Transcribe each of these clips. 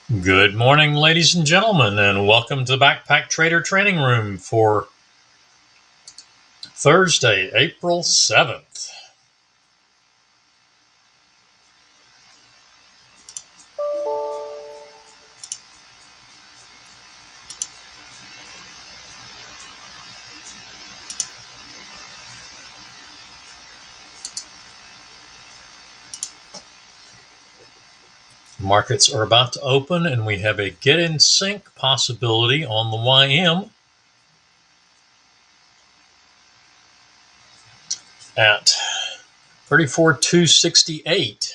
Good morning, ladies and gentlemen, and welcome to the Backpack Trader Training Room for Thursday, April 7th. Markets are about to open, and we have a get in sync possibility on the YM at 34,268.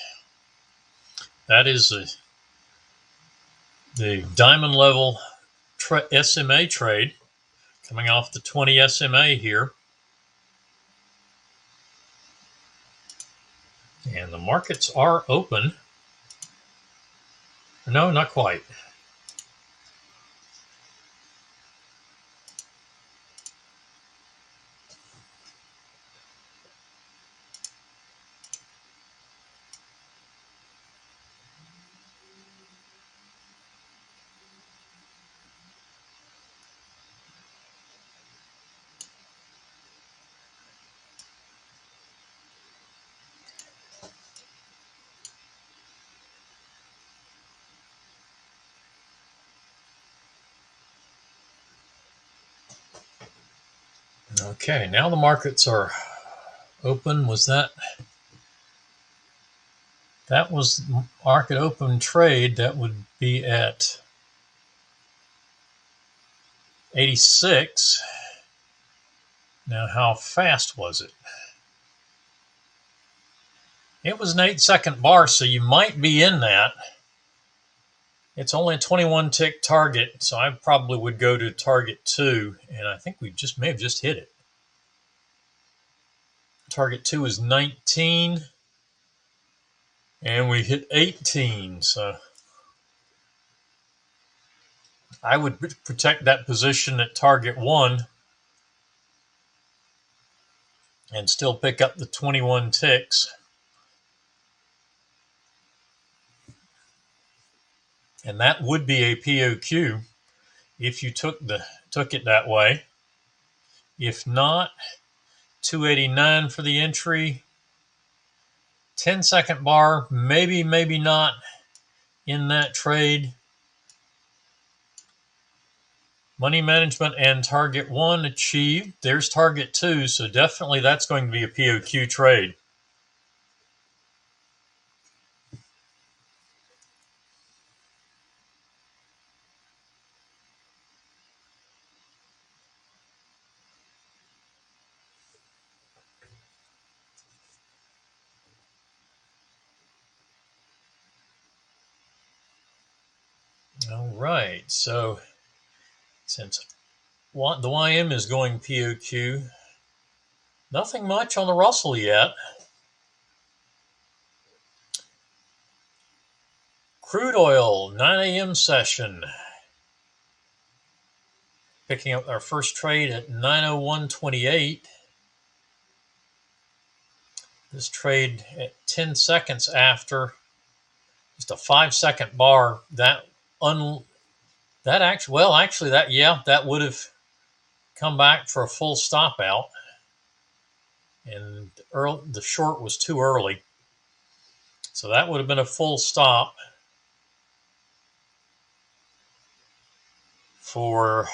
That is the diamond level SMA trade coming off the 20 SMA here. And the markets are open. No, not quite. Okay, now the markets are open. That was market open trade. That would be at 86. Now, how fast was it? It was an 8-second bar, so you might be in that. It's only a 21 tick target, so I probably would go to target 2, and I think we may have just hit it. Target 2 is 19, and we hit 18, so I would protect that position at target 1 and still pick up the 21 ticks. And that would be a POQ if you took it that way. If not, 289 for the entry. 10-second bar, maybe not in that trade. Money management and target 1 achieved. There's target 2, so definitely that's going to be a POQ trade. All right, so since the YM is going POQ, nothing much on the Russell yet. Crude oil, 9 a.m. session. Picking up our first trade at 9:01.28. This trade at 10 seconds after, just a 5-second bar. That would have come back for a full stop out, and the short was too early, so that would have been a full stop for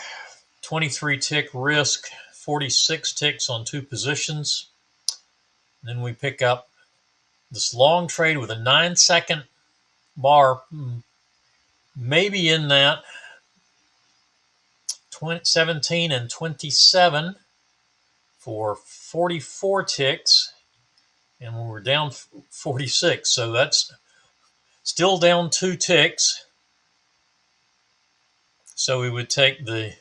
23 tick risk, 46 ticks on 2 positions. Then we pick up this long trade with a 9-second bar, maybe in that 17 and 27 for 44 ticks, and we're down 46, so that's still down 2 ticks. So we would take the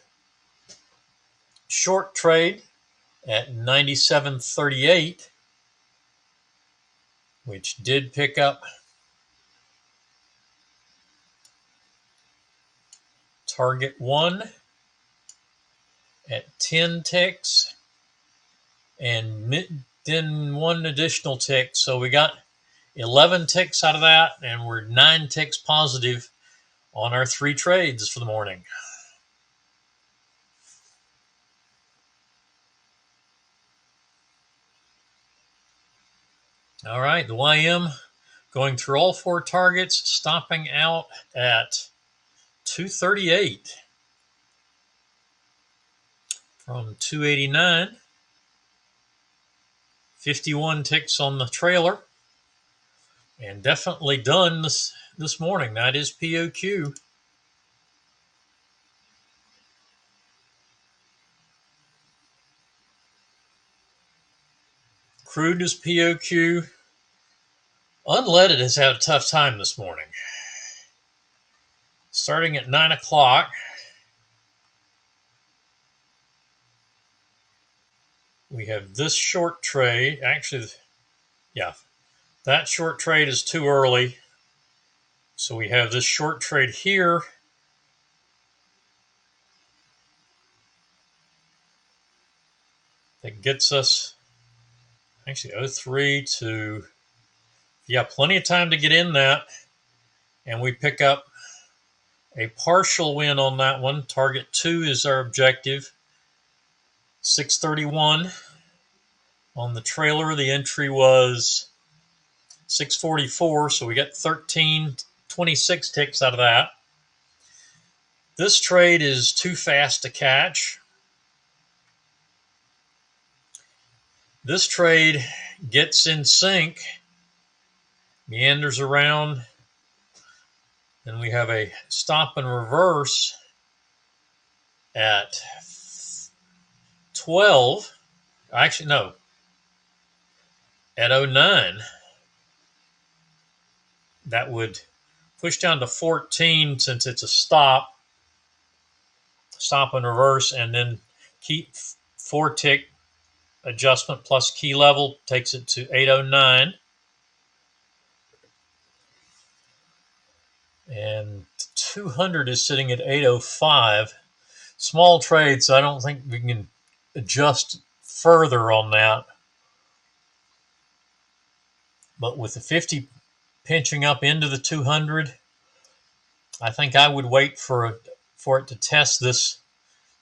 short trade at 97.38, which did pick up target 1 at 10 ticks, and then 1 additional tick. So we got 11 ticks out of that, and we're 9 ticks positive on our 3 trades for the morning. All right, the YM going through all 4 targets, stopping out at 238 from 289. 51 ticks on the trailer, and definitely done this morning. That is POQ. Crude is POQ. Unleaded has had a tough time this morning. Starting at 9 o'clock, we have this short trade. Actually, yeah, that short trade is too early. So we have this short trade here. That gets us actually 03 to, yeah, plenty of time to get in that. And we pick up a partial win on that one. Target 2 is our objective. 631 on the trailer. The entry was 644, so we got 1326 ticks out of that. This trade is too fast to catch. This trade gets in sync, meanders around, and we have a stop and reverse at 12. Actually, no, at 09. That would push down to 14 since it's a stop and reverse, and then keep 4 tick adjustment plus key level takes it to 809. And 200 is sitting at 805. Small trade, so I don't think we can adjust further on that. But with the 50 pinching up into the 200, I think I would wait for it to test this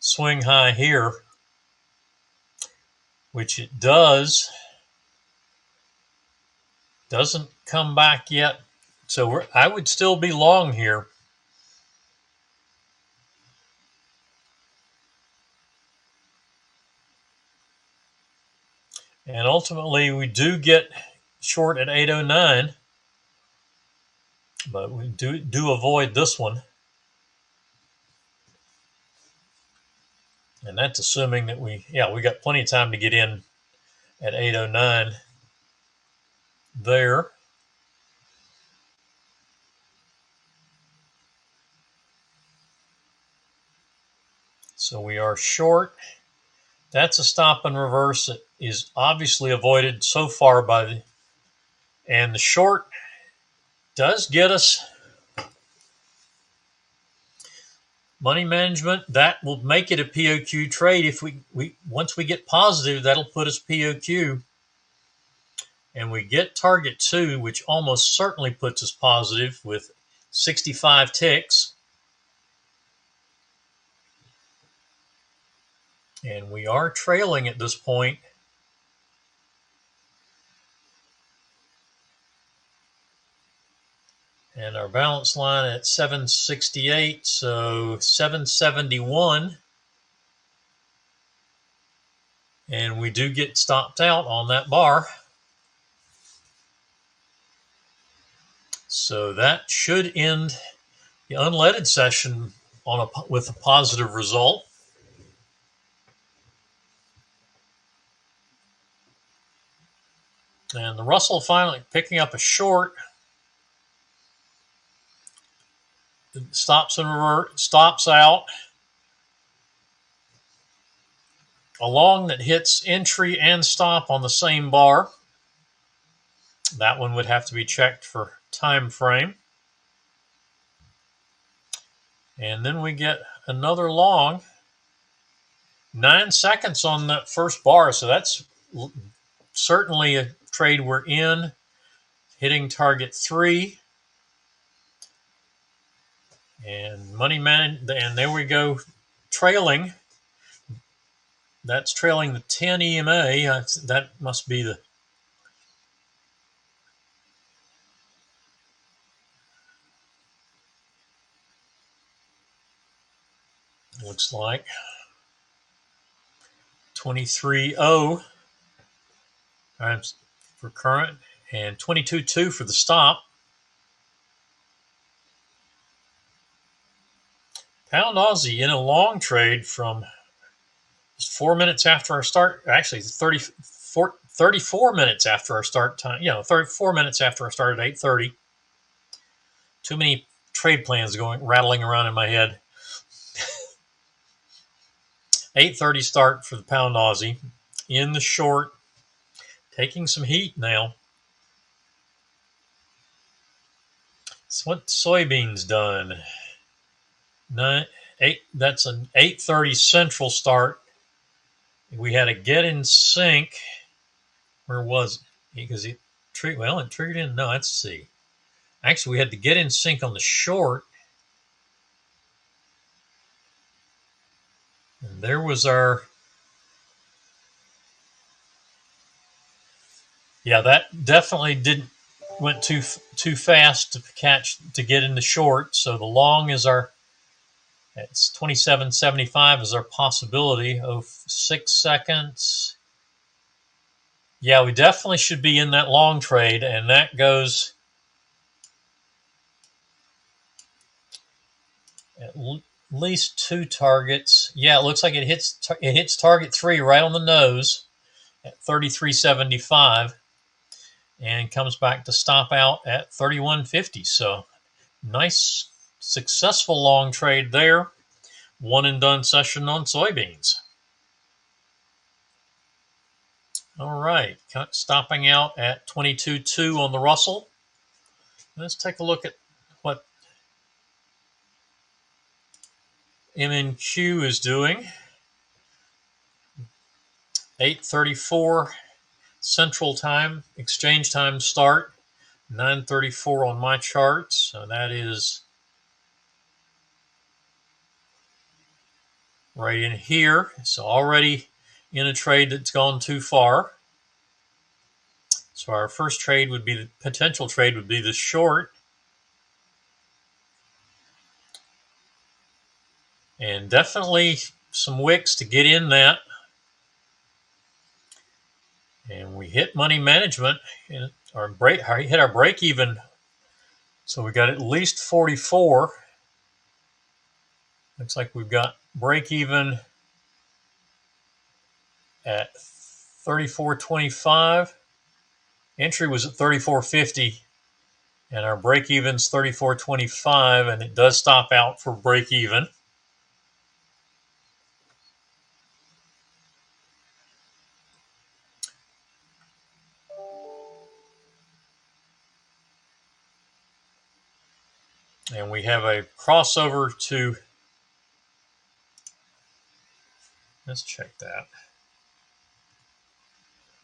swing high here, which it does. Doesn't come back yet, so I would still be long here. And ultimately, we do get short at 809, but we do avoid this one. And that's assuming that we got plenty of time to get in at 809 there. So we are short. That's a stop and reverse that is obviously avoided so far and the short does get us money management. That will make it a POQ trade. If we once we get positive, that'll put us POQ. And we get target 2, which almost certainly puts us positive with 65 ticks. And we are trailing at this point. And our balance line at 768, so 771. And we do get stopped out on that bar. So that should end the unleaded session with a positive result. And the Russell finally picking up a short. Stops and reverse, stops out. A long that hits entry and stop on the same bar. That one would have to be checked for time frame. And then we get another long. 9 seconds on that first bar, so that's certainly a trade we're in. Hitting target 3. And money man, and there we go, trailing. That's trailing the 10 EMA. That must be the, looks like 23.0 for current and 22.2 for the stop. Pound Aussie in a long trade from 4 minutes after our start, actually 34 minutes after our start time, 34 minutes after our start at 8:30. Too many trade plans rattling around in my head. 8:30 start for the Pound Aussie in the short, taking some heat now. So what soybeans done? That's an 8:30 Central start. We had a get in sync. Where was it? Because it triggered in. No, let's see. Actually, we had to get in sync on the short. And there was our. Yeah, that definitely went too fast to get in the short. So the long is it's 27.75 is our possibility of 6 seconds. Yeah, we definitely should be in that long trade, and that goes at least 2 targets. Yeah, it looks like it hits target 3 right on the nose at 33.75 and comes back to stop out at 31.50. So nice, successful long trade there. One and done session on soybeans. All right, stopping out at 22.2 on the Russell. Let's take a look at what MNQ is doing. 8:34 Central Time, exchange time start, 9:34 on my chart. So that is right in here. So already in a trade that's gone too far. So our first trade would be the potential trade would be the short. And definitely some wicks to get in that. And we hit money management and hit our break even. So we got at least 44. Looks like we've got break even at 34.25. Entry was at 34.50, and our break even's 34.25, and it does stop out for break even. And we have a crossover to, let's check that.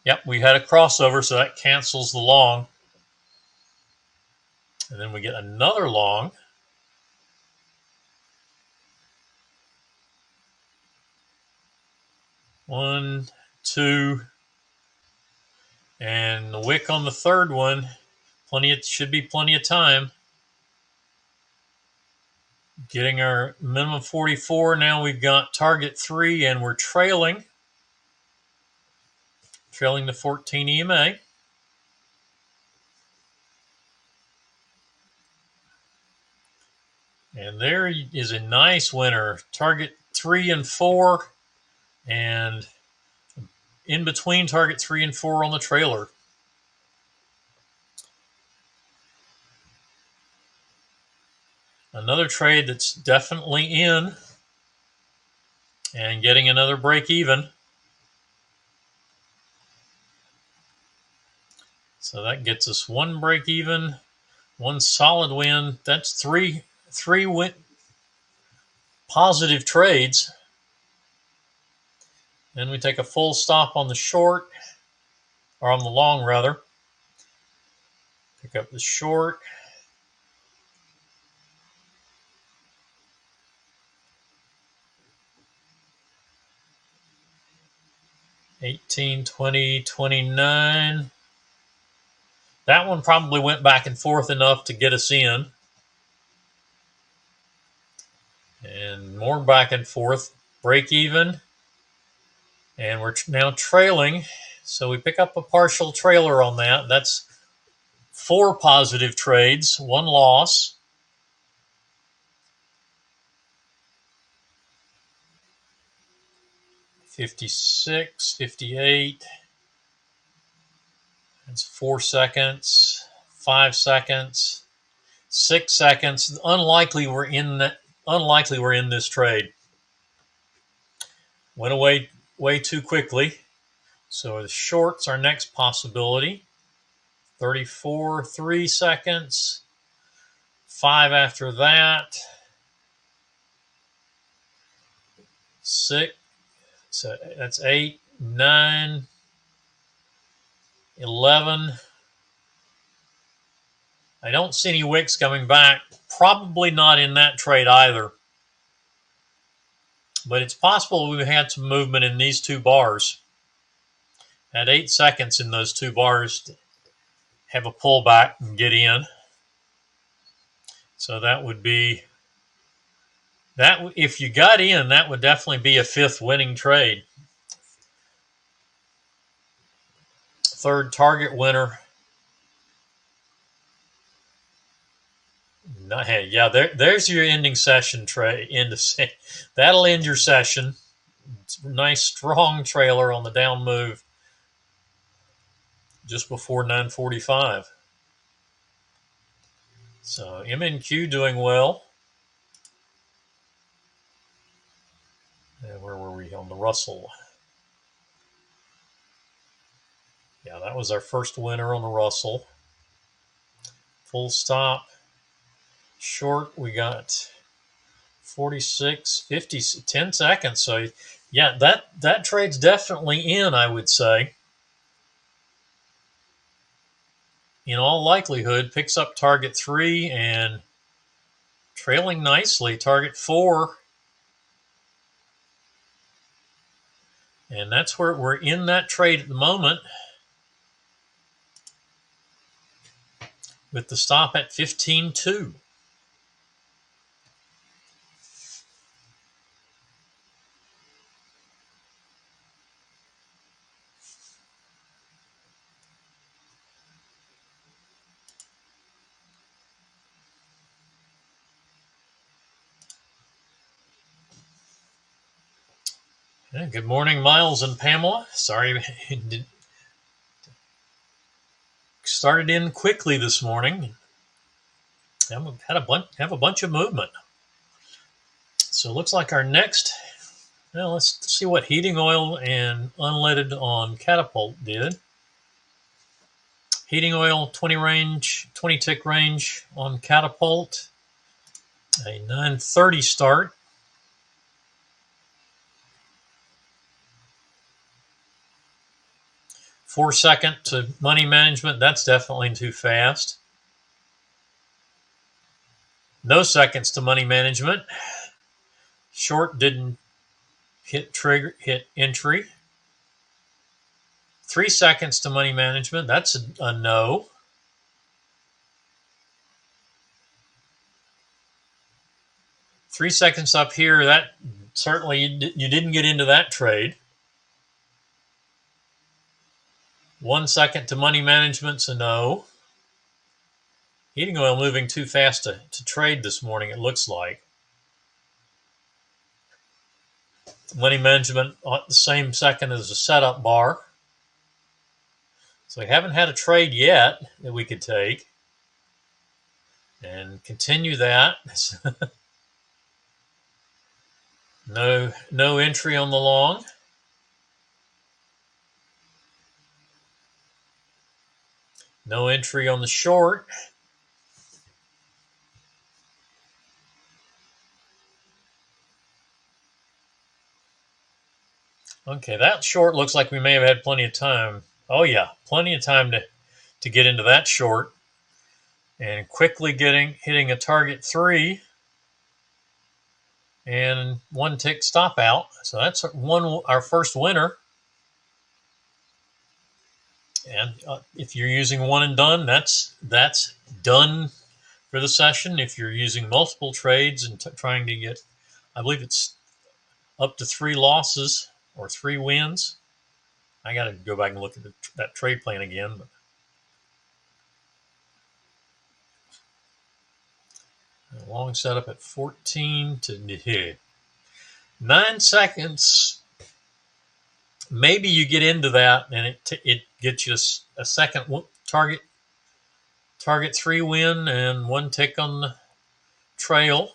Yep, we had a crossover, so that cancels the long. And then we get another long. One, two, and the wick on the third one. Should be plenty of time. Getting our minimum 44. Now we've got target 3, and we're trailing the 14 EMA. And there is a nice winner. Target 3 and 4, and in between target 3 and 4 on the trailer. Another trade that's definitely in and getting another break even. So that gets us one break even, one solid win. That's three positive trades. Then we take a full stop on the short, or on the long rather. Pick up the short. 18, 20, 29. That one probably went back and forth enough to get us in. And more back and forth. Break even. And we're now trailing. So we pick up a partial trailer on that. That's 4 positive trades, 1 loss. $56, $58. That's 4 seconds, 5 seconds, 6 seconds. Unlikely we're in this trade. Went away way too quickly. So the short's our next possibility. 34, 3 seconds. 5 after that. 6. So that's 8, 9, 11. I don't see any wicks coming back. Probably not in that trade either. But it's possible we had some movement in these 2 bars. Had 8 seconds in those 2 bars to have a pullback and get in. So that would be that. If you got in, that would definitely be a 5th winning trade. 3rd target winner. Yeah, there's your ending session trade. That'll end your session. It's a nice strong trailer on the down move just before 9:45. So MNQ doing well. And where were we on the Russell? Yeah, that was our first winner on the Russell. Full stop. Short, we got 46, 50, 10 seconds. So, yeah, that trade's definitely in, I would say. In all likelihood, picks up target 3 and trailing nicely, target 4. And that's where we're in that trade at the moment. With the stop at 15.2. Yeah, good morning, Miles and Pamela. Sorry, started in quickly this morning. Have a bunch of movement. So it looks like our next. Well, let's see what heating oil and unleaded on Catapult did. Heating oil 20 tick range on Catapult. A 9:30 start. $4 to money management. That's definitely too fast. No seconds to money management. Short didn't hit entry. 3 seconds to money management. That's a no. Three seconds up here. That certainly you didn't get into that trade. 1 second to money management's a no. Heating oil moving too fast to trade this morning, it looks like. Money management on the same second as the setup bar. So we haven't had a trade yet that we could take. And continue that. No entry on the long. No entry on the short. Okay, that short looks like we may have had plenty of time. Oh yeah, plenty of time to get into that short. And quickly hitting a target 3 and 1 tick stop out. So that's our first winner. And if you're using one and done, that's done for the session. If you're using multiple trades and trying to get, I believe it's up to 3 losses or 3 wins. I got to go back and look at that trade plan again. But long setup at 14 to 9 seconds. Maybe you get into that and it gets you a second target 3 win and 1 tick on the trail.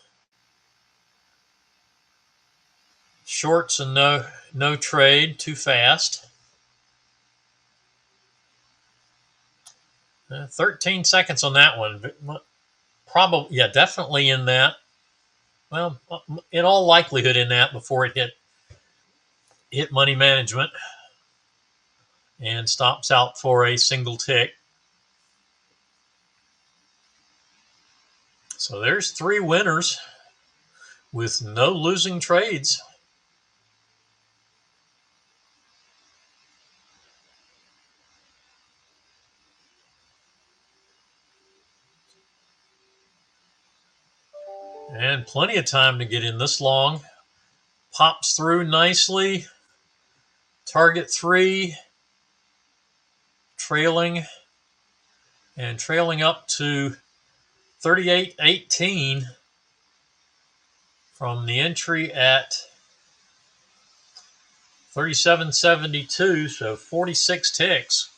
Shorts and no trade, too fast. 13 seconds on that one. Probably, yeah, definitely in that. Well, in all likelihood in that before it hit money management and stops out for a single tick. So there's 3 winners with no losing trades. And plenty of time to get in this long. Pops through nicely. Target 3. Trailing up to 38.18 from the entry at 37.72, so 46 ticks.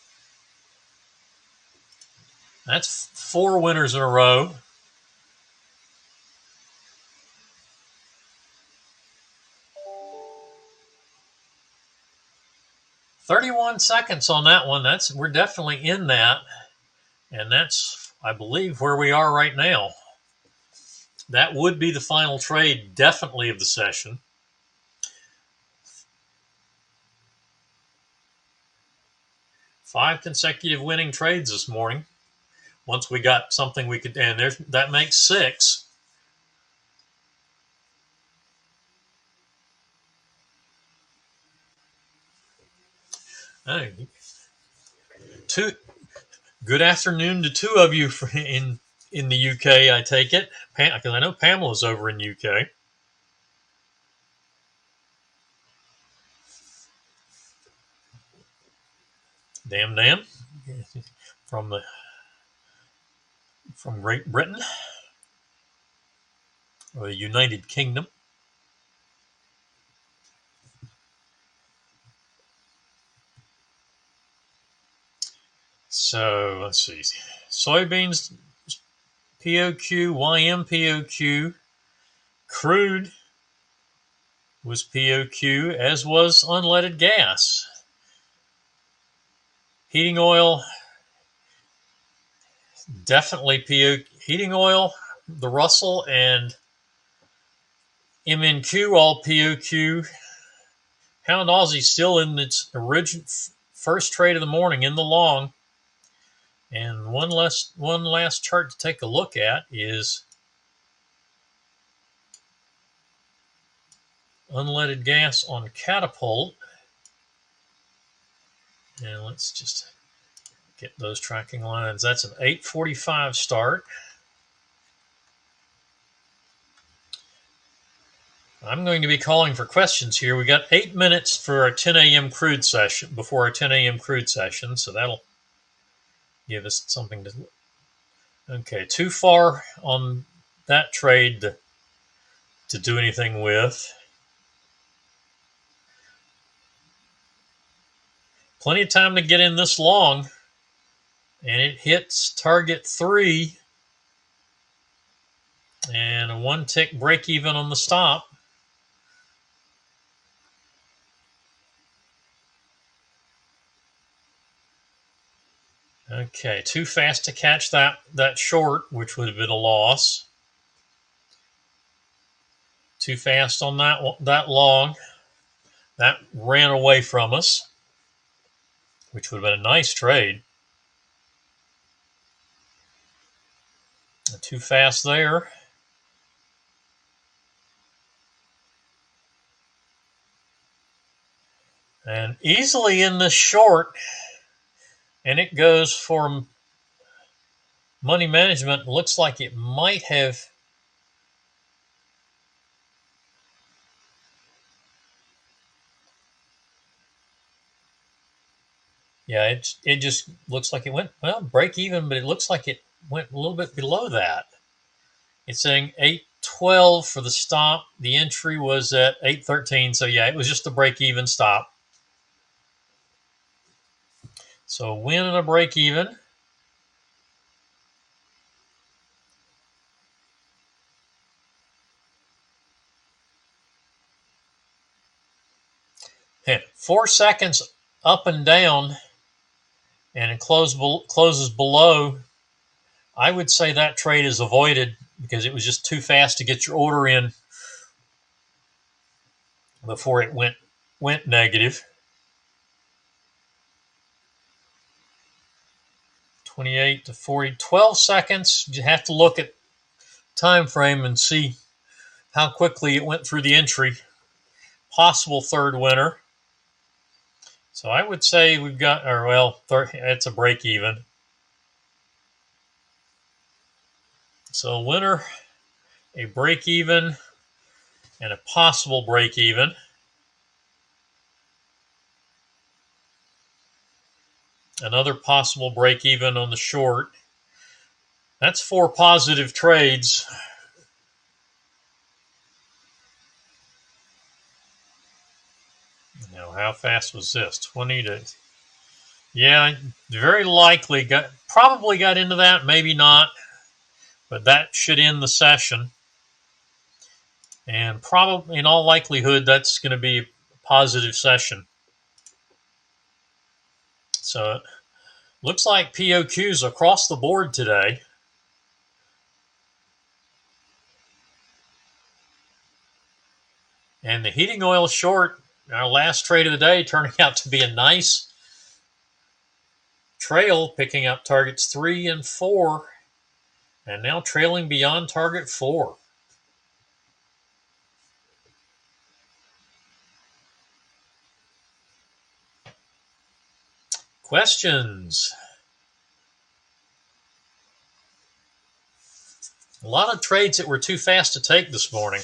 That's 4 winners in a row. $31 seconds on that one. We're definitely in that, and that's, I believe, where we are right now. That would be the final trade, definitely, of the session. Five consecutive winning trades this morning. Once we got something we could, and that makes 6. Hey, good afternoon to 2 of you in the UK, I take it, because I know Pamela's over in UK. Damn. From Great Britain or the United Kingdom. So let's see. Soybeans POQ, YM POQ, crude was POQ, as was unleaded gas. Heating oil, definitely POQ. Heating oil, the Russell and MNQ all POQ. Pound Aussie still in its original first trade of the morning in the long. And one last chart to take a look at is unleaded gas on Catapult. And let's just get those tracking lines. That's an 8:45 start. I'm going to be calling for questions here. We got 8 minutes for our 10 a.m. crude session, before our 10 a.m. crude session, so that'll give us something to. Okay, too far on that trade to do anything with. Plenty of time to get in this long, and it hits target 3 and a 1 tick break even on the stop. Okay, too fast to catch that short, which would have been a loss. Too fast on that long. That ran away from us, which would have been a nice trade. Too fast there. And easily in this short, And it goes for money management. Looks like it might have. Yeah, it just looks like it went, well, break even, but it looks like it went a little bit below that. It's saying 812 for the stop. The entry was at 813. So yeah, it was just a break even stop. So a win and a break even. And 4 seconds up and down, and it closes below. I would say that trade is avoided because it was just too fast to get your order in before it went negative. 28 to 40, 12 seconds. You have to look at time frame and see how quickly it went through the entry. Possible third winner. So I would say we've got, or well, it's a break even. So a winner, a break even, and a possible break even. Another possible break even on the short. That's 4 positive trades. Now, how fast was this? 20 to, yeah, very likely probably got into that, maybe not, but that should end the session. And probably, in all likelihood, that's going to be a positive session. So it looks like POQs across the board today. And the heating oil short, our last trade of the day, turning out to be a nice trail, picking up targets 3 and 4, and now trailing beyond target 4. Questions? A lot of trades that were too fast to take this morning.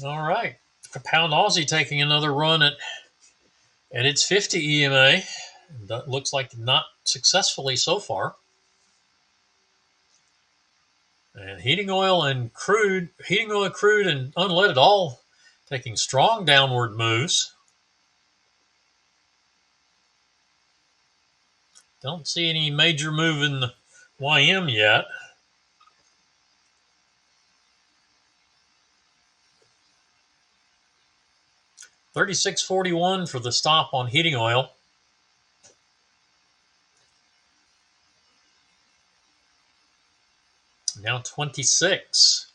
All right. Pound Aussie taking another run at its 50 EMA. That looks like not successfully so far. And heating oil, crude, and unleaded all taking strong downward moves. Don't see any major move in the YM yet. $36.41 for the stop on heating oil. Now 26.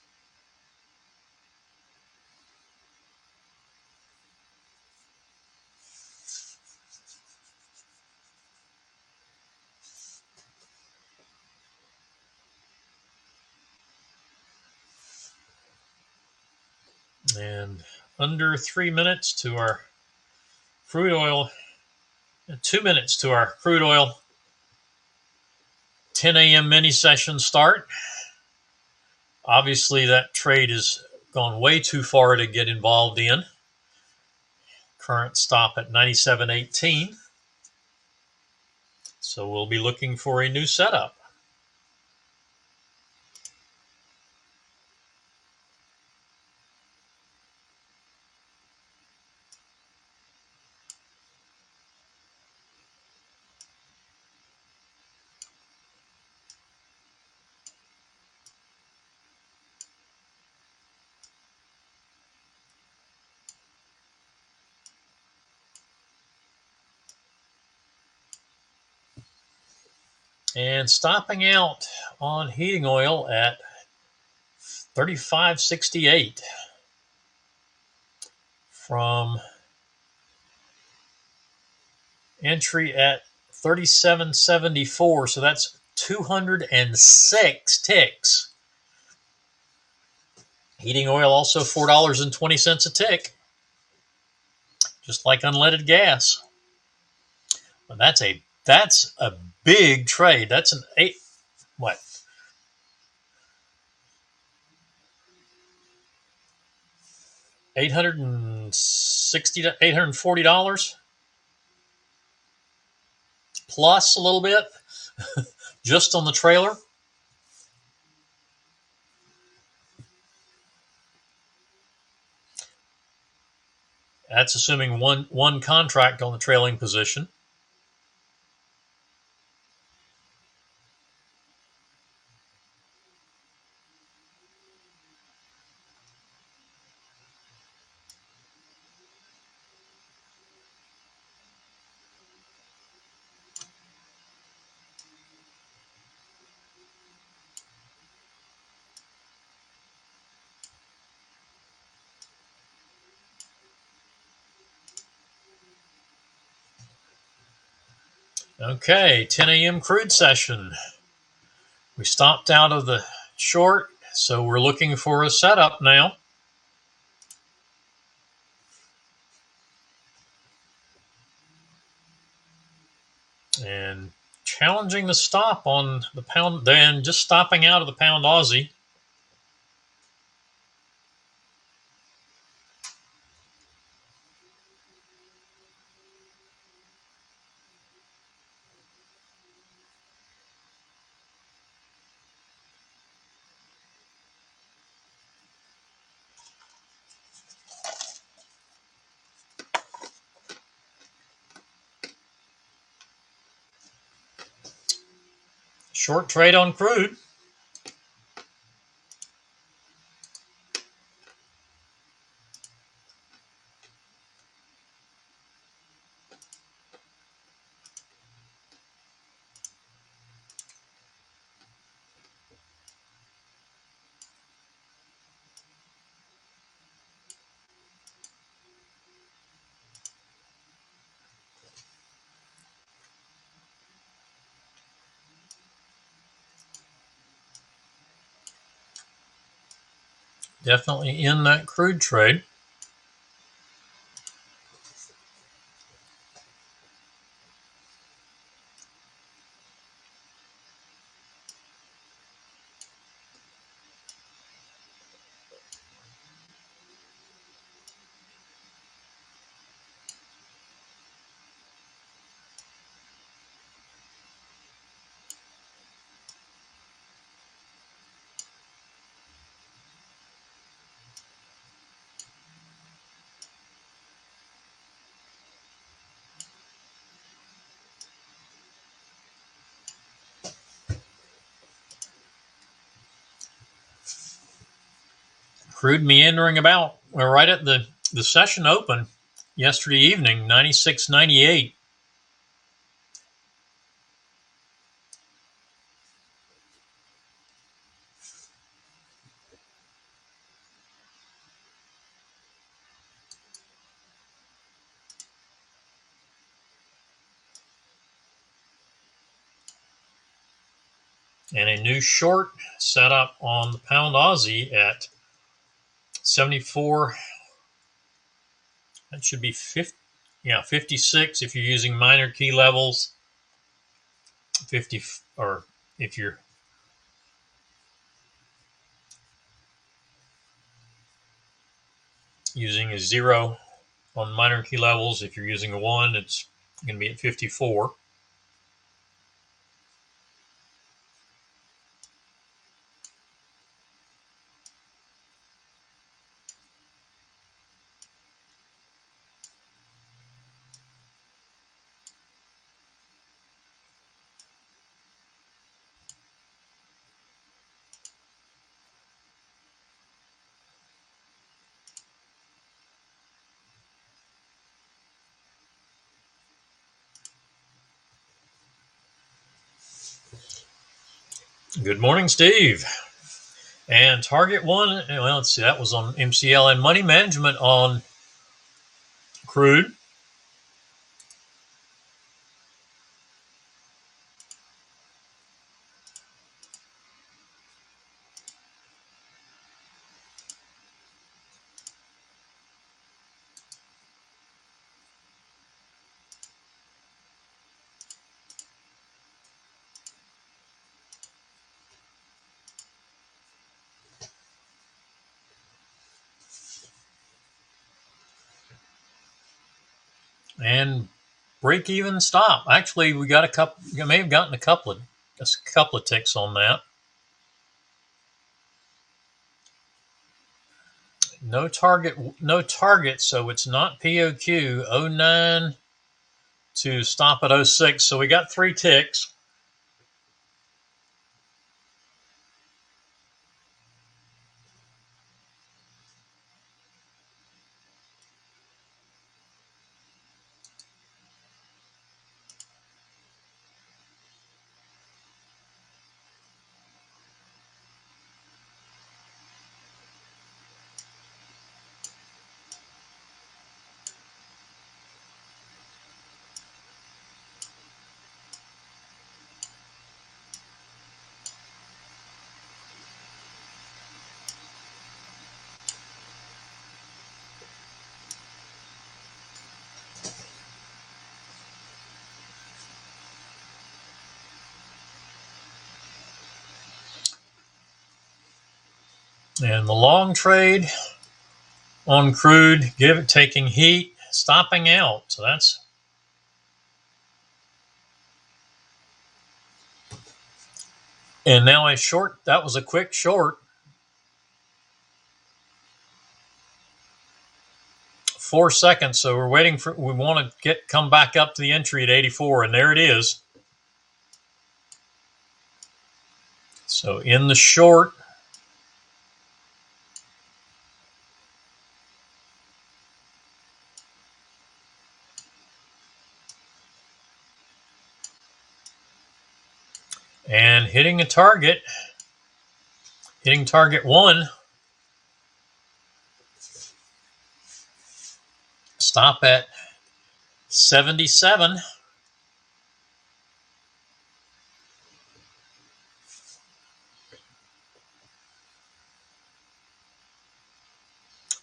And under 3 minutes to our crude oil, 2 minutes to our crude oil 10 a.m. mini session start. Obviously, that trade has gone way too far to get involved in. Current stop at 97.18. So we'll be looking for a new setup. And stopping out on heating oil at 35.68 from entry at 37.74. So that's 206 ticks. Heating oil also $4.20 a tick, just like unleaded gas. But that's a big trade. That's an what? $840 plus a little bit just on the trailer. That's assuming one contract on the trailing position. Okay, 10 a.m. crude session. We stopped out of the short, so we're looking for a setup now. And challenging the stop on the pound, then just stopping out of the pound Aussie. Short trade on crude. Definitely in that crude trade. Crude meandering about. We're right at the session open yesterday evening, 96.98. And a new short set up on the pound Aussie at 74. That should be 50. Yeah, 56 if you're using minor key levels. 50, or if you're using a 0 on minor key levels. If you're using a 1, it's going to be at 54. Good morning, Steve. And target one, well, let's see, that was on MCL and money management on crude. And break even stop. Actually, we got a couple, you may have gotten a couple of ticks on that. No target, so it's not POQ. 09 to stop at 06. So we got 3 ticks. And the long trade on crude, taking heat, stopping out. So that's, and now a short, that was a quick short. 4 seconds. So we're waiting for, we want to come back up to the entry at 84, and there it is. So in the short, and hitting target 1, stop at 77.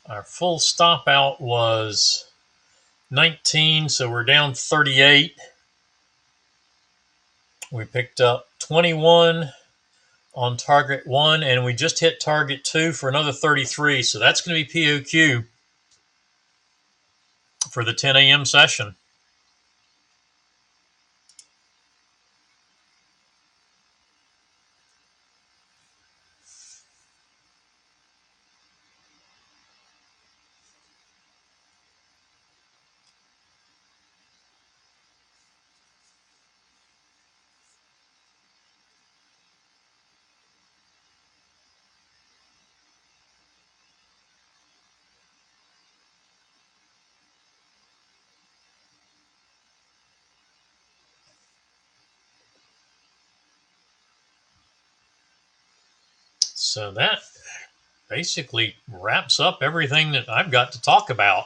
Our full stop out was 19, so we're down 38. We picked up 21 on target 1, and we just hit target 2 for another 33. So that's going to be POQ for the 10 a.m. session. So that basically wraps up everything that I've got to talk about.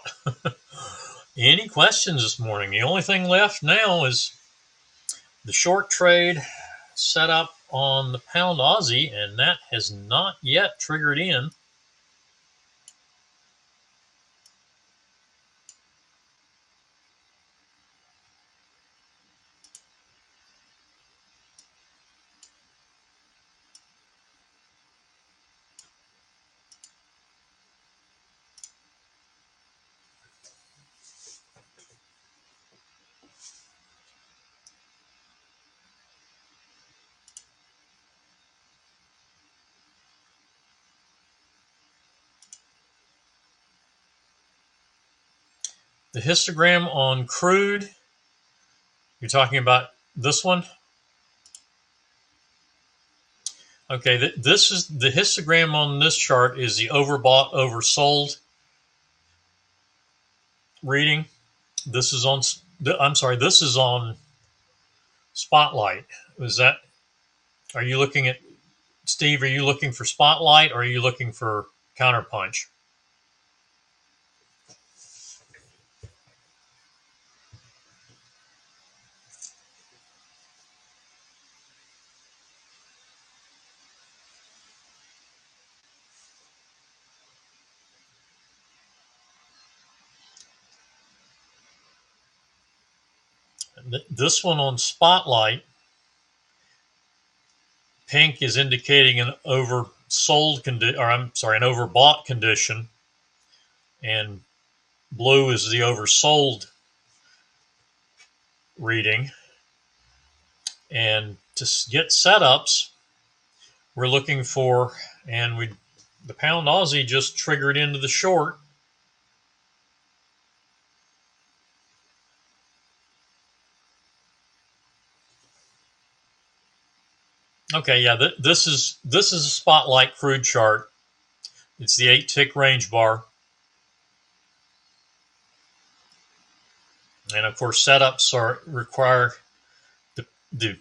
Any questions this morning? The only thing left now is the short trade set up on the pound Aussie, and that has not yet triggered in. The histogram on crude, you're talking about this one? Okay, this is the histogram on this chart is the overbought, oversold reading. This is on, I'm sorry, this is on Spotlight. Is that, are you looking at Steve, are you looking for spotlight or are you looking for counterpunch? This one on spotlight, pink is indicating an oversold condition, or I'm sorry, an overbought condition, and blue is the oversold reading. And to get setups, we're looking for, and the pound Aussie just triggered into the short. Okay, yeah, this is a spotlight crude chart. It's the 8-tick range bar. And of course, setups require the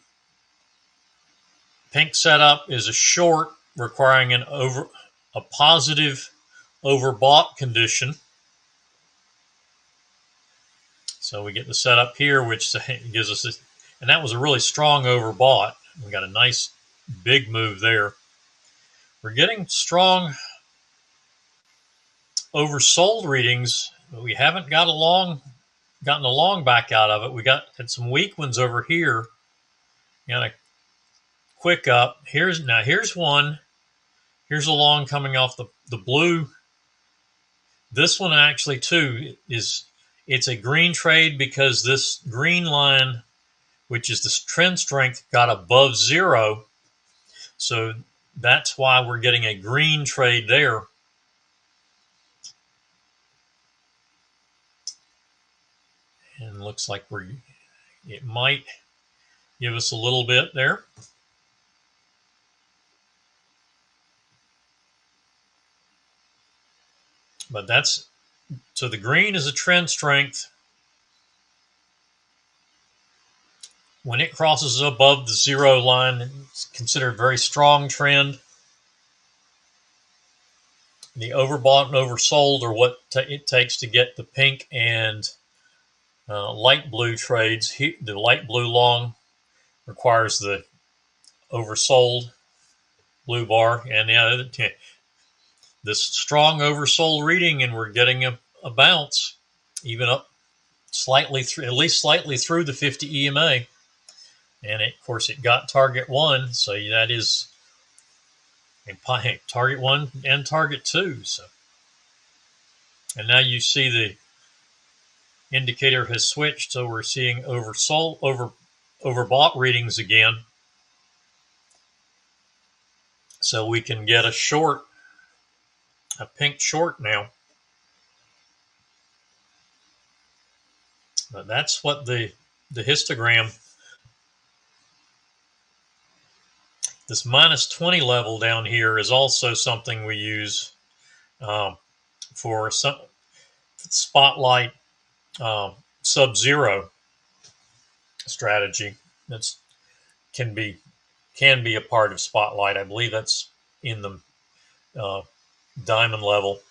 pink setup is a short requiring a positive overbought condition. So we get the setup here, which gives us this, and that was a really strong overbought. We got a nice big move there. We're getting strong oversold readings, but we haven't gotten a long back out of it. We had some weak ones over here. Got a quick up. Here's one. Here's a long coming off the blue. This one actually too it's a green trade because this green line, which is the trend strength, got above zero. So that's why we're getting a green trade there. And looks like it might give us a little bit there. But so the green is a trend strength. When it crosses above the zero line, it's considered a very strong trend. The overbought and oversold are what it takes to get the pink and light blue trades. The light blue long requires the oversold blue bar, and the other this strong oversold reading, and we're getting a bounce, even up slightly through, at least slightly through the 50 EMA. And of course, it got target one, so that is target one and target two. So, and now you see the indicator has switched, so we're seeing overbought readings again. So we can get a pink short now. But that's what the histogram, this -20 level down here is also something we use for some spotlight sub-zero strategy. That's can be a part of spotlight. I believe that's in the diamond level.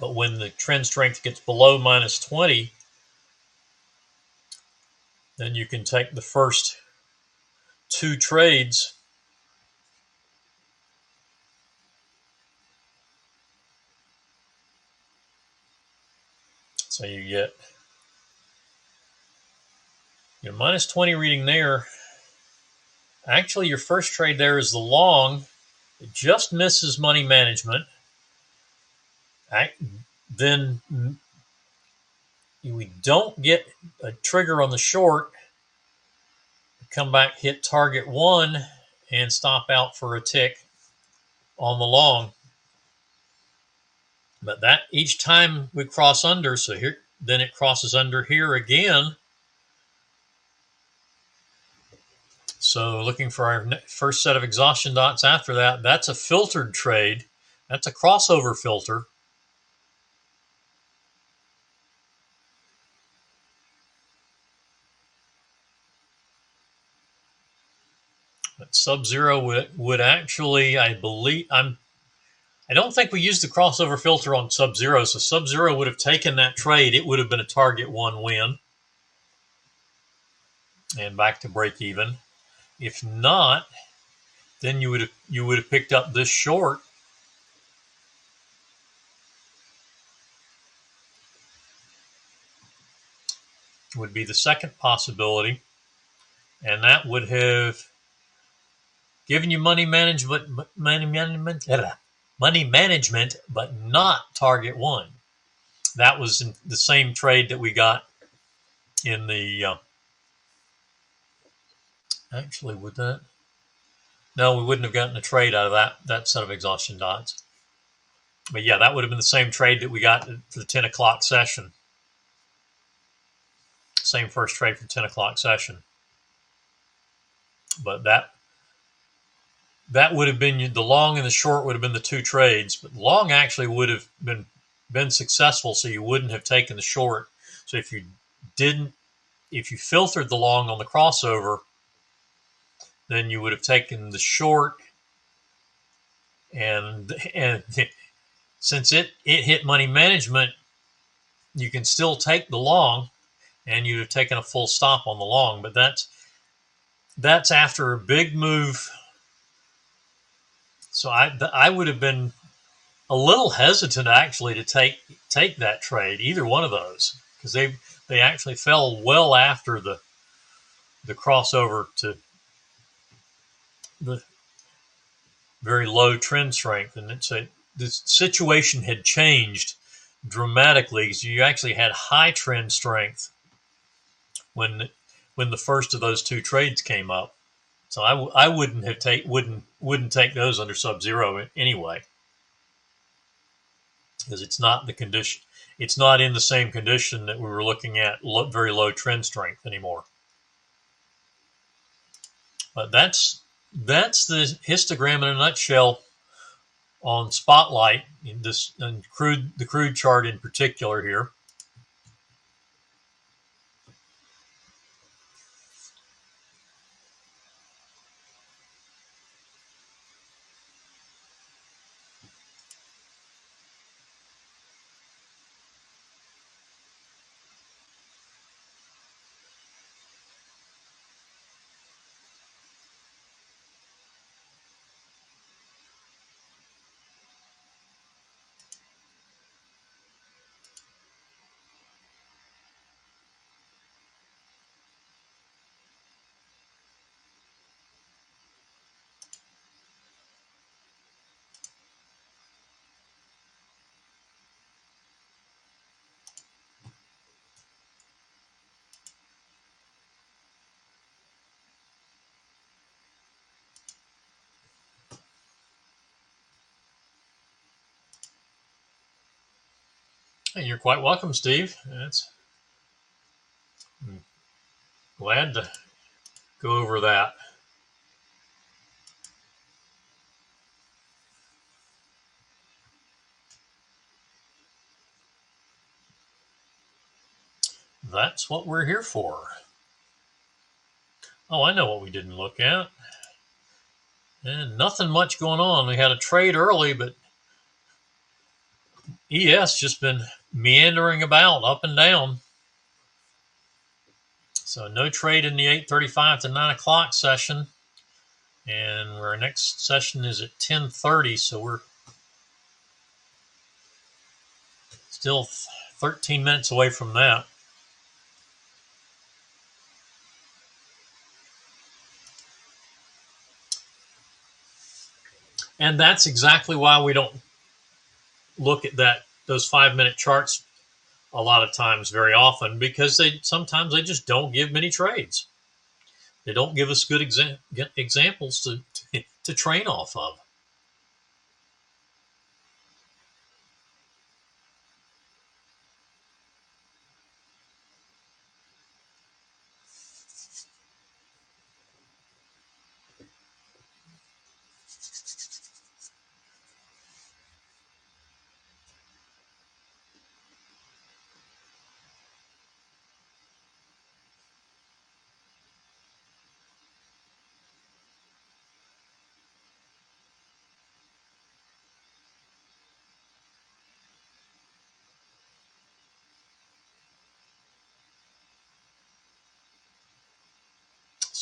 But when the trend strength gets below -20, then you can take the first two trades so you get your -20 reading there. Actually, your first trade there is the long. It just misses money management. Then we don't get a trigger on the short. Come back, hit target one, and stop out for a tick on the long. But that each time we cross under, so here, then it crosses under here again. So looking for our first set of exhaustion dots after that. That's a filtered trade. That's a crossover filter. But Sub-Zero would actually, I believe, I don't think we used the crossover filter on Sub-Zero, so Sub-Zero would have taken that trade. It would have been a target one win and back to break even. If not, then you would have picked up this short. Would be the second possibility, and that would have given you money management, but not target one. That was in the same trade that we got in the. Actually, would that? No, we wouldn't have gotten a trade out of that set of exhaustion dots. But yeah, that would have been the same trade that we got for the 10 o'clock session. Same first trade for 10 o'clock session. But that would have been the long and the short would have been the two trades. But long actually would have been successful, so you wouldn't have taken the short. So if you filtered the long on the crossover, then you would have taken the short, and since it hit money management, you can still take the long, and you'd have taken a full stop on the long. But that's after a big move. So I would have been a little hesitant actually to take that trade, either one of those, because they actually fell well after the crossover to the very low trend strength, and the situation had changed dramatically because you actually had high trend strength when the first of those two trades came up. So I wouldn't take those under Sub-Zero anyway, because it's not the condition. It's not in the same condition that we were looking at very low trend strength anymore. But that's the histogram in a nutshell on Spotlight in this and the crude chart in particular here. Hey, you're quite welcome, Steve. I'm glad to go over that. That's what we're here for. Oh, I know what we didn't look at. And nothing much going on. We had a trade early, but ES just been meandering about up and down. So no trade in the 8:35 to 9 o'clock session. And our next session is at 10:30, so we're still 13 minutes away from that. And that's exactly why we don't look at those 5-minute charts a lot of times very often, because sometimes they just don't give many trades. They don't give us good examples to train off of.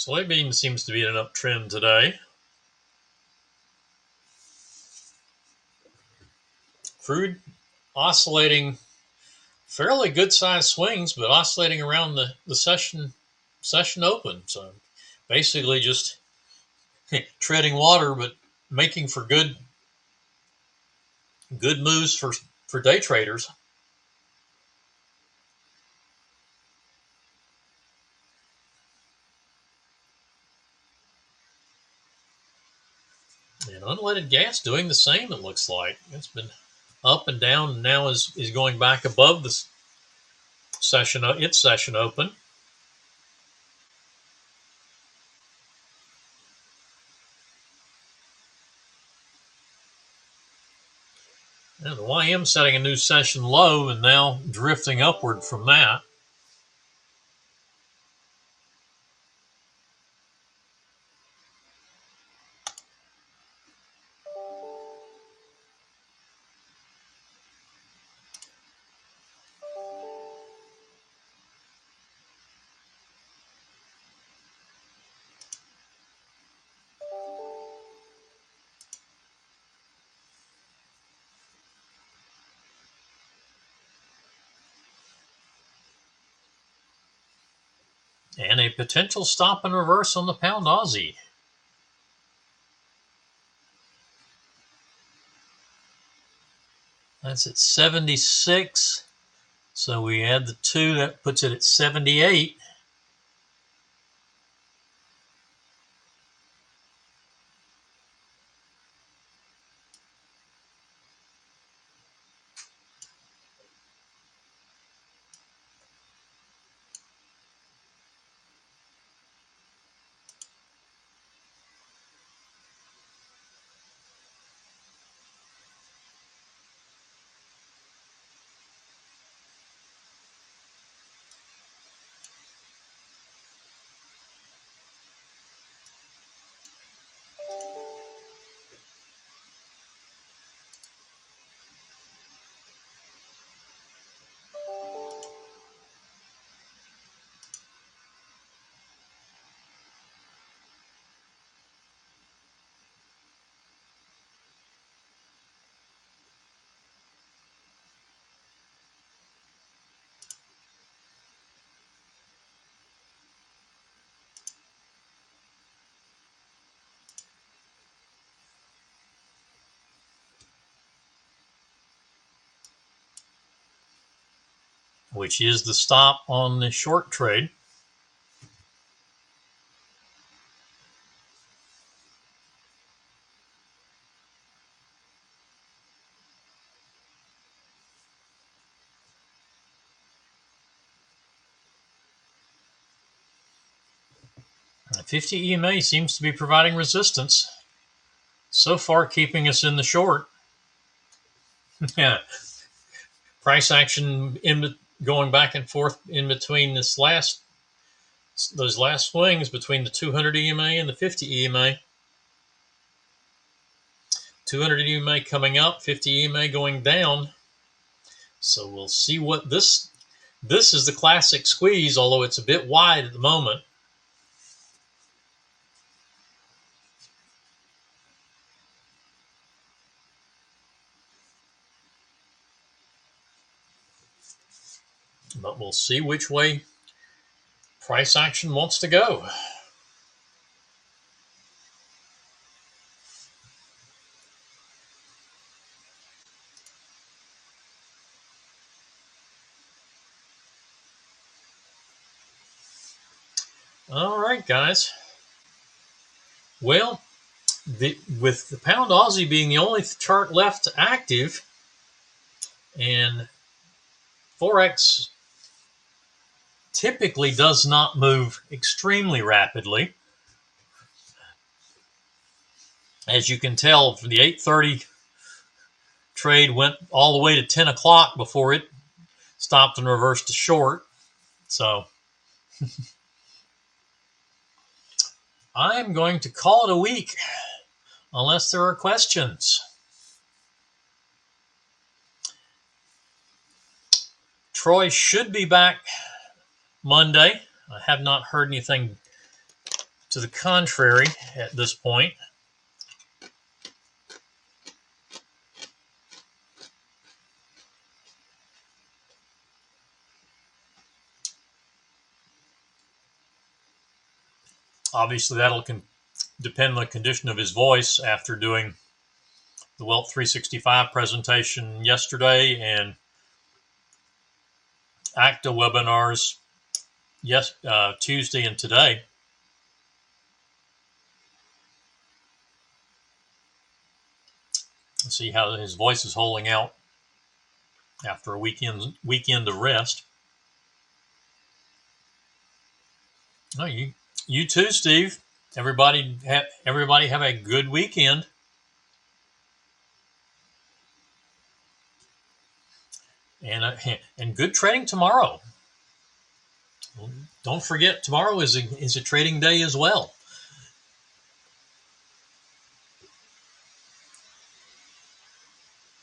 Soybean seems to be in an uptrend today. Crude oscillating fairly good sized swings, but oscillating around the session open. So basically just treading water, but making for good moves for day traders. And unleaded gas doing the same, it looks like. It's been up and down, and now is going back above the its session open. And the YM setting a new session low and now drifting upward from that. And a potential stop and reverse on the pound Aussie. That's at 76. So we add the 2, that puts it at 78. Which is the stop on the short trade. The 50 EMA seems to be providing resistance. So far, keeping us in the short. Yeah. Price action going back and forth in between those last swings between the 200 EMA and the 50 EMA. 200 EMA coming up, 50 EMA going down. So we'll see what this is the classic squeeze, although it's a bit wide at the moment. But we'll see which way price action wants to go. All right, guys. Well, with the pound Aussie being the only chart left active, and Forex typically does not move extremely rapidly. As you can tell, the 8:30 trade went all the way to 10 o'clock before it stopped and reversed to short. So I'm going to call it a week unless there are questions. Troy should be back Monday. I have not heard anything to the contrary at this point. Obviously, that'll depend on the condition of his voice after doing the Wealth 365 presentation yesterday and ACTA webinars Tuesday and today. Let's see how his voice is holding out after a weekend of rest. Oh, you too, Steve. Everybody have a good weekend. And good trading tomorrow. Don't forget, tomorrow is a trading day as well.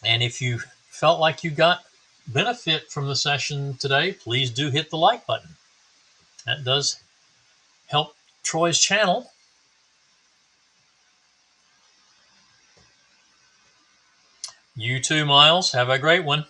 And if you felt like you got benefit from the session today, please do hit the like button. That does help Troy's channel. You too, Miles. Have a great one.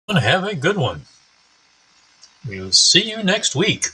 Have a good one. We'll see you next week.